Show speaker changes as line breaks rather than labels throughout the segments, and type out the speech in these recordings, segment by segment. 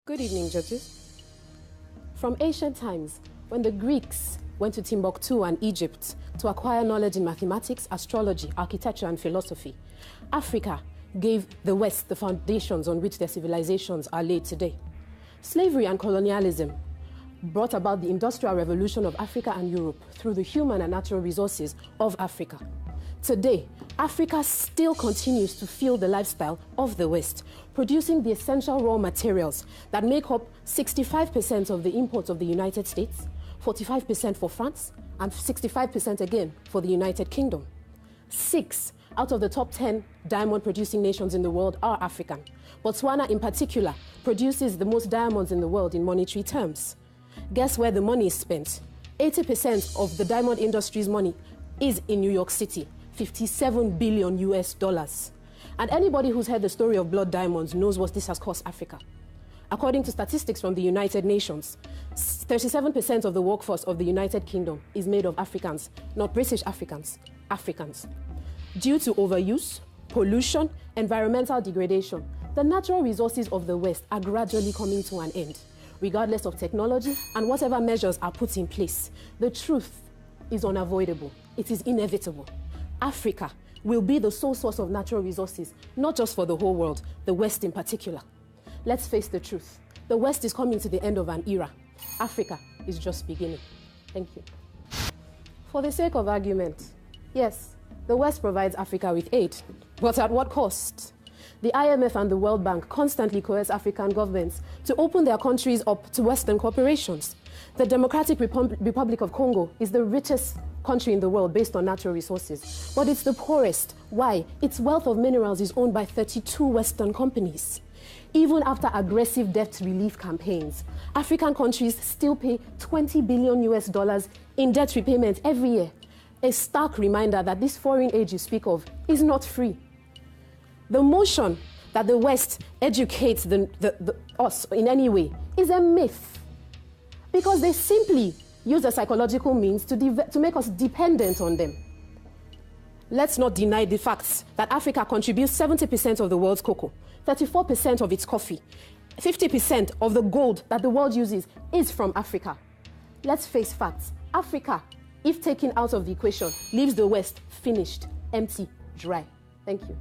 Good evening, judges. From ancient times, when the Greeks went to Timbuktu and Egypt to acquire knowledge in mathematics, astrology, architecture, and philosophy, Africa gave the West the foundations on which their civilizations are laid today. Slavery and colonialism brought about the Industrial Revolution of Africa and Europe through the human and natural resources of Africa. Today, Africa still continues to fuel the lifestyle of the West, producing the essential raw materials that make up 65% of the imports of the United States, 45% for France, and 65% again for the United Kingdom. 6 out of the top 10 diamond-producing nations in the world are African. Botswana, in particular, produces the most diamonds in the world in monetary terms. Guess where the money is spent? 80% of the diamond industry's money is in New York City, $57 billion US. And anybody who's heard the story of blood diamonds knows what this has cost Africa. According to statistics from the United Nations, 37% of the workforce of the United Kingdom is made of Africans, not British Africans, Africans. Due to overuse, pollution, environmental degradation, the natural resources of the West are gradually coming to an end, regardless of technology and whatever measures are put in place. The truth is unavoidable. It is inevitable. Africa will be the sole source of natural resources, not just for the whole world, the West in particular. Let's face the truth. The West is coming to the end of an era. Africa is just beginning. Thank you. For the sake of argument, yes, the West provides Africa with aid, but at what cost? The IMF and the World Bank constantly coerce African governments to open their countries up to Western corporations. The Democratic Republic of Congo is the richest country in the world based on natural resources, but it's the poorest. Why? Its wealth of minerals is owned by 32 Western companies. Even after aggressive debt relief campaigns, African countries still pay $20 billion US in debt repayment every year. A stark reminder that this foreign aid you speak of is not free. The notion that the West educates us in any way is a myth, because they simply use a psychological means to make us dependent on them. Let's not deny the facts that Africa contributes 70% of the world's cocoa, 34% of its coffee, 50% of the gold that the world uses is from Africa. Let's face facts. Africa, if taken out of the equation, leaves the West finished, empty, dry. Thank you.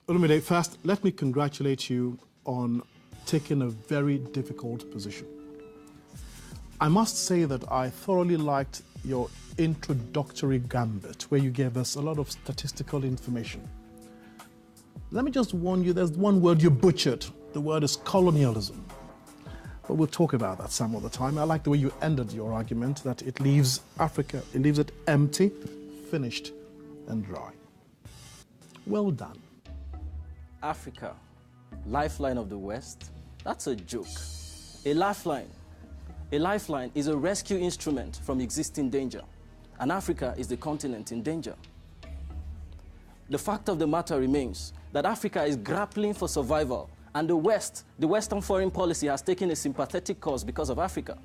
Olumide, first, let me congratulate you on taking a very difficult position. I must say that I thoroughly liked your introductory gambit, where you gave us a lot of statistical information. Let me just warn you, there's one word you butchered. The word is colonialism. But we'll talk about that some other time. I like the way you ended your argument, that it leaves Africa, it leaves it empty, finished, and dry. Well done.
Africa, lifeline of the West, that's a joke. A lifeline is a rescue instrument from existing danger, and Africa is the continent in danger. The fact of the matter remains that Africa is grappling for survival, and the Western foreign policy has taken a sympathetic course because of Africa.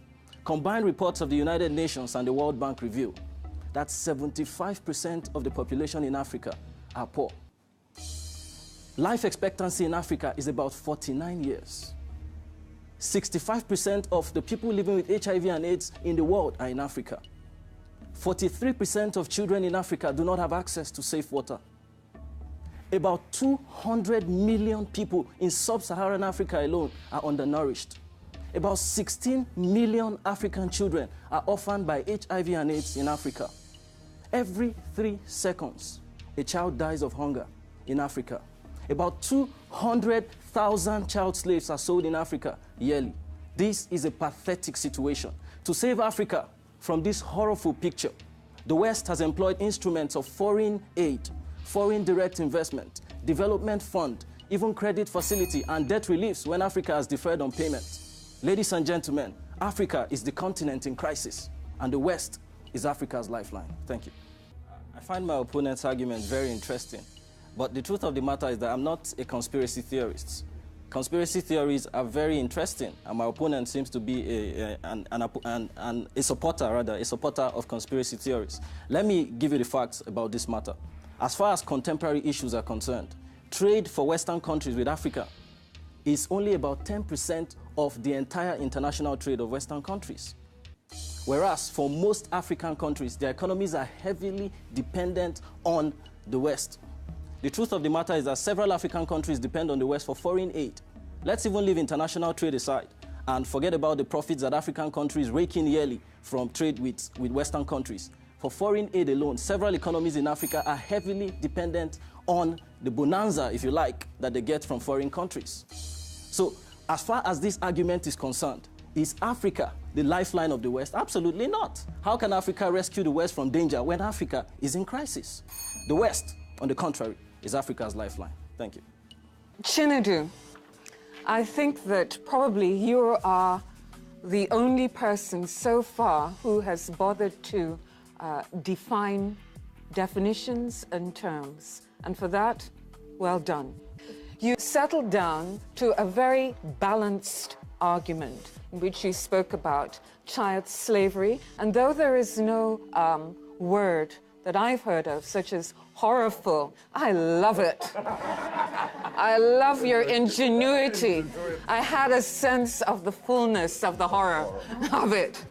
Combined reports of the United Nations and the World Bank reveal that 75% of the population in Africa are poor. Life expectancy in Africa is about 49 years. 65% of the people living with HIV and AIDS in the world are in Africa. 43% of children in Africa do not have access to safe water. About 200 million people in sub-Saharan Africa alone are undernourished. About 16 million African children are orphaned by HIV and AIDS in Africa. Every 3 seconds, a child dies of hunger in Africa. About 200,000 child slaves are sold in Africa yearly. This is a pathetic situation. To save Africa from this horrible picture, the West has employed instruments of foreign aid, foreign direct investment, development fund, even credit facility and debt reliefs when Africa has deferred on payment. Ladies and gentlemen, Africa is the continent in crisis, and the West is Africa's lifeline. Thank you. I find my opponent's argument very interesting. But the truth of the matter is that I'm not a conspiracy theorist. Conspiracy theories are very interesting, and my opponent seems to be a supporter of conspiracy theories. Let me give you the facts about this matter. As far as contemporary issues are concerned, trade for Western countries with Africa is only about 10% of the entire international trade of Western countries. Whereas for most African countries, their economies are heavily dependent on the West. The truth of the matter is that several African countries depend on the West for foreign aid. Let's even leave international trade aside and forget about the profits that African countries rake in yearly from trade with Western countries. For foreign aid alone, several economies in Africa are heavily dependent on the bonanza, if you like, that they get from foreign countries. So, as far as this argument is concerned, is Africa the lifeline of the West? Absolutely not. How can Africa rescue the West from danger when Africa is in crisis? The West, on the contrary, is Africa's lifeline. Thank you.
Chinedu, I think that probably you are the only person so far who has bothered to define definitions and terms. And for that, well done. You settled down to a very balanced argument in which you spoke about child slavery. And though there is no word that I've heard of, such as horrorful, I love it. I love your ingenuity. I had a sense of the fullness of the horror of it.